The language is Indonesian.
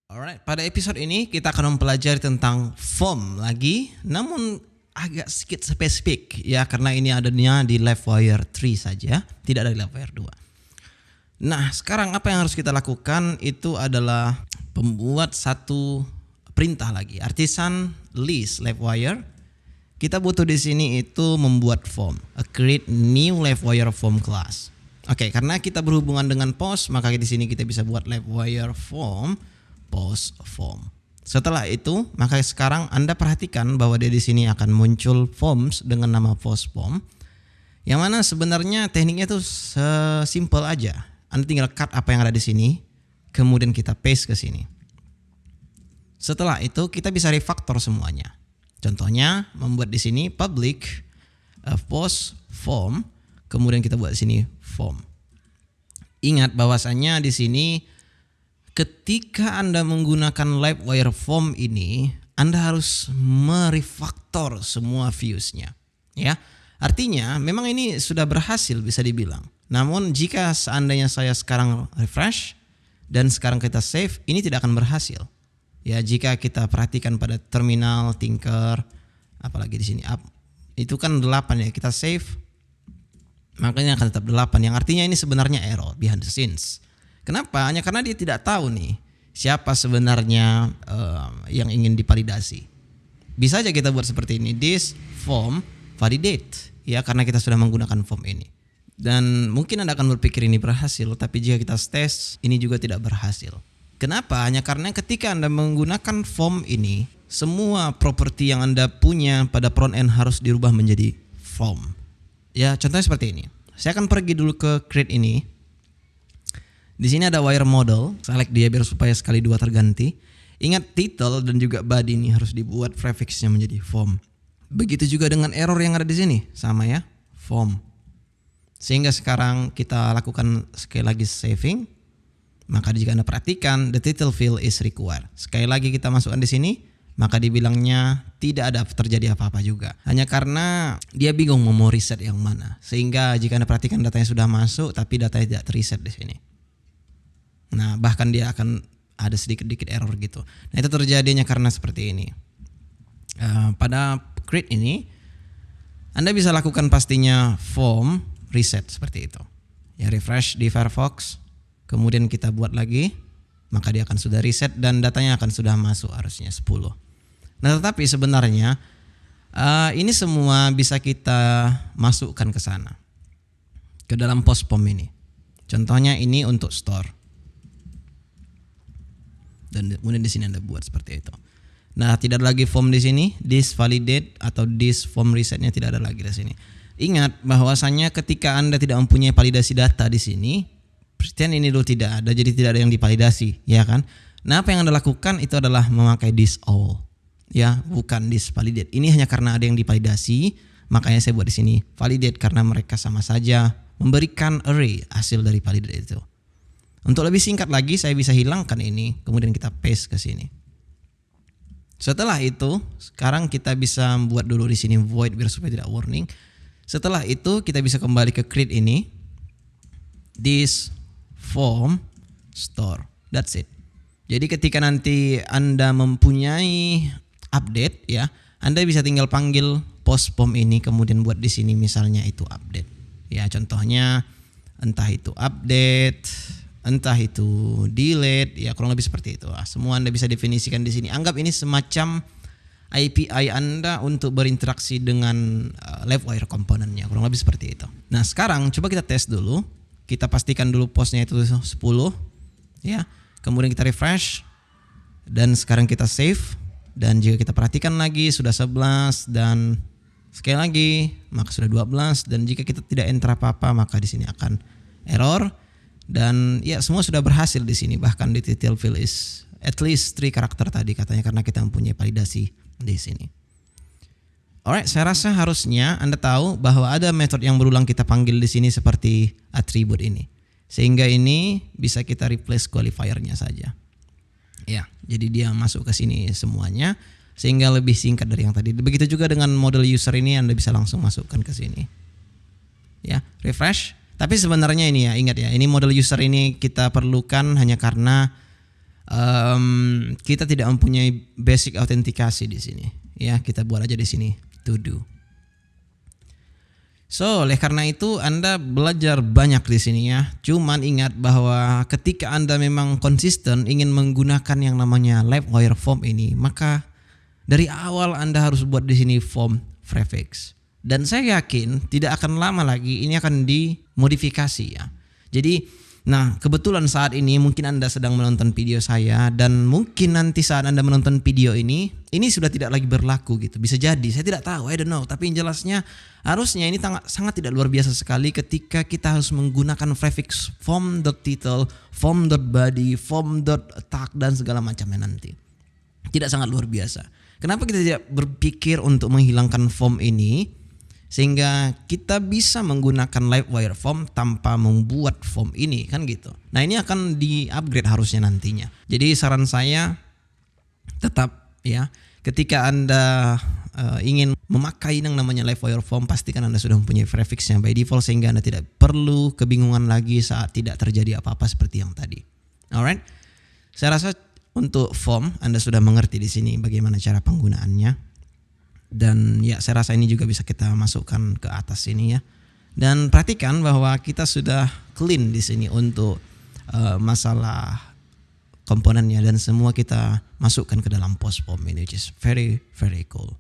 Alright, pada episode ini kita akan mempelajari tentang form lagi, namun agak sedikit spesifik ya, karena ini adanya di Livewire 3 saja, tidak ada di Livewire 2. Nah, sekarang apa yang harus kita lakukan itu adalah membuat satu perintah lagi, artisan list Livewire. Kita butuh di sini itu membuat form, create new Livewire form class. Oke, karena kita berhubungan dengan post, maka di sini kita bisa buat Livewire form post form. Setelah itu, maka sekarang Anda perhatikan bahwa di sini akan muncul forms dengan nama post form. Yang mana sebenarnya tekniknya itu sesimpel aja. Anda tinggal cut apa yang ada di sini, kemudian kita paste ke sini. Setelah itu kita bisa refactor semuanya. Contohnya membuat di sini public post form, kemudian kita buat di sini form. Ingat bahwasannya di sini ketika Anda menggunakan Livewire form ini, Anda harus merefaktor semua views-nya. Ya, artinya memang ini sudah berhasil bisa dibilang. Namun jika seandainya saya sekarang refresh dan sekarang kita save, ini tidak akan berhasil. Ya, jika kita perhatikan pada terminal, Tinker, apalagi di sini up, itu kan 8 ya, kita save, makanya akan tetap 8. Yang artinya ini sebenarnya error behind the scenes. Kenapa? Hanya karena dia tidak tahu nih siapa sebenarnya yang ingin divalidasi. Bisa aja kita buat seperti ini, this form validate, ya, karena kita sudah menggunakan form ini. Dan mungkin Anda akan berpikir ini berhasil, tapi jika kita tes, ini juga tidak berhasil. Kenapa? Hanya karena ketika Anda menggunakan form ini, semua properti yang Anda punya pada front end harus dirubah menjadi form. Ya, contohnya seperti ini. Saya akan pergi dulu ke create ini. Di sini ada wire model, select dia biar supaya sekali dua terganti. Ingat title dan juga body ini harus dibuat prefixnya menjadi form. Begitu juga dengan error yang ada di sini, sama ya, form. Sehingga sekarang kita lakukan sekali lagi saving. Maka jika Anda perhatikan the title field is required. Sekali lagi kita masukkan di sini, maka dibilangnya tidak ada terjadi apa-apa juga. Hanya karena dia bingung mau reset yang mana. Sehingga jika Anda perhatikan datanya sudah masuk tapi datanya tidak terreset di sini. Nah, bahkan dia akan ada sedikit-sedikit error gitu. Nah, itu terjadinya karena seperti ini. Pada create ini, Anda bisa lakukan pastinya form reset seperti itu. Ya, refresh di Firefox, kemudian kita buat lagi, maka dia akan sudah reset dan datanya akan sudah masuk harusnya 10. Nah, tetapi sebenarnya ini semua bisa kita masukkan ke sana, ke dalam post form ini. Contohnya ini untuk store. Dan kemudian di sini Anda buat seperti itu. Nah, tidak ada lagi form di sini, this validate atau this form resetnya tidak ada lagi di sini. Ingat bahwasannya ketika Anda tidak mempunyai validasi data di sini, pretend ini dulu tidak ada, jadi tidak ada yang divalidasi, ya kan? Nah, apa yang Anda lakukan itu adalah memakai this all, ya, bukan this validate. Ini hanya karena ada yang divalidasi, makanya saya buat di sini validate karena mereka sama saja memberikan array hasil dari validate itu. Untuk lebih singkat lagi, saya bisa hilangkan ini, kemudian kita paste ke sini. Setelah itu, sekarang kita bisa buat dulu di sini void biar supaya tidak warning. Setelah itu, kita bisa kembali ke create ini, this form store. That's it. Jadi ketika nanti Anda mempunyai update, ya, Anda bisa tinggal panggil post form ini, kemudian buat di sini misalnya itu update. Ya, contohnya entah itu update, entah itu delete, ya kurang lebih seperti itu. Semua Anda bisa definisikan di sini. Anggap ini semacam API Anda untuk berinteraksi dengan Livewire komponennya, kurang lebih seperti itu. Nah, sekarang coba kita tes dulu. Kita pastikan dulu postnya itu 10, ya. Kemudian kita refresh dan sekarang kita save. Dan jika kita perhatikan lagi sudah 11 dan sekali lagi maka sudah 12, dan jika kita tidak enter apa-apa maka di sini akan error. Dan ya, semua sudah berhasil di sini, bahkan di title field is at least 3 karakter tadi katanya karena kita mempunyai validasi di sini. Alright, saya rasa harusnya Anda tahu bahwa ada metode yang berulang kita panggil di sini seperti attribute ini. Sehingga ini bisa kita replace qualifier-nya saja. Ya, jadi dia masuk ke sini semuanya sehingga lebih singkat dari yang tadi. Begitu juga dengan model user ini, Anda bisa langsung masukkan ke sini. Ya, refresh. Tapi sebenarnya ini ya, ingat ya, ini model user ini kita perlukan hanya karena kita tidak mempunyai basic autentikasi di sini. Ya, kita buat aja di sini to do. So, oleh karena itu Anda belajar banyak di sini ya. Cuman ingat bahwa ketika Anda memang konsisten ingin menggunakan yang namanya LiveWire form ini, maka dari awal Anda harus buat di sini form prefix. Dan saya yakin tidak akan lama lagi ini akan dimodifikasi ya. Jadi, nah kebetulan saat ini mungkin Anda sedang menonton video saya dan mungkin nanti saat Anda menonton video ini sudah tidak lagi berlaku gitu. Bisa jadi, saya tidak tahu, I don't know. Tapi yang jelasnya harusnya ini sangat tidak luar biasa sekali ketika kita harus menggunakan prefix form.title, form.body, form.tag dan segala macamnya nanti. Tidak sangat luar biasa. Kenapa kita tidak berpikir untuk menghilangkan form ini? Sehingga kita bisa menggunakan LiveWire form tanpa membuat form ini kan gitu. Nah ini akan di-upgrade harusnya nantinya. Jadi saran saya tetap ya, ketika Anda ingin memakai yang namanya LiveWire form, pastikan Anda sudah mempunyai prefixnya by default sehingga Anda tidak perlu kebingungan lagi saat tidak terjadi apa-apa seperti yang tadi. Alright, saya rasa untuk form Anda sudah mengerti di sini bagaimana cara penggunaannya. Dan ya saya rasa ini juga bisa kita masukkan ke atas sini ya. Dan perhatikan bahwa kita sudah clean di sini untuk masalah komponennya dan semua kita masukkan ke dalam post form ini, which is very very cool.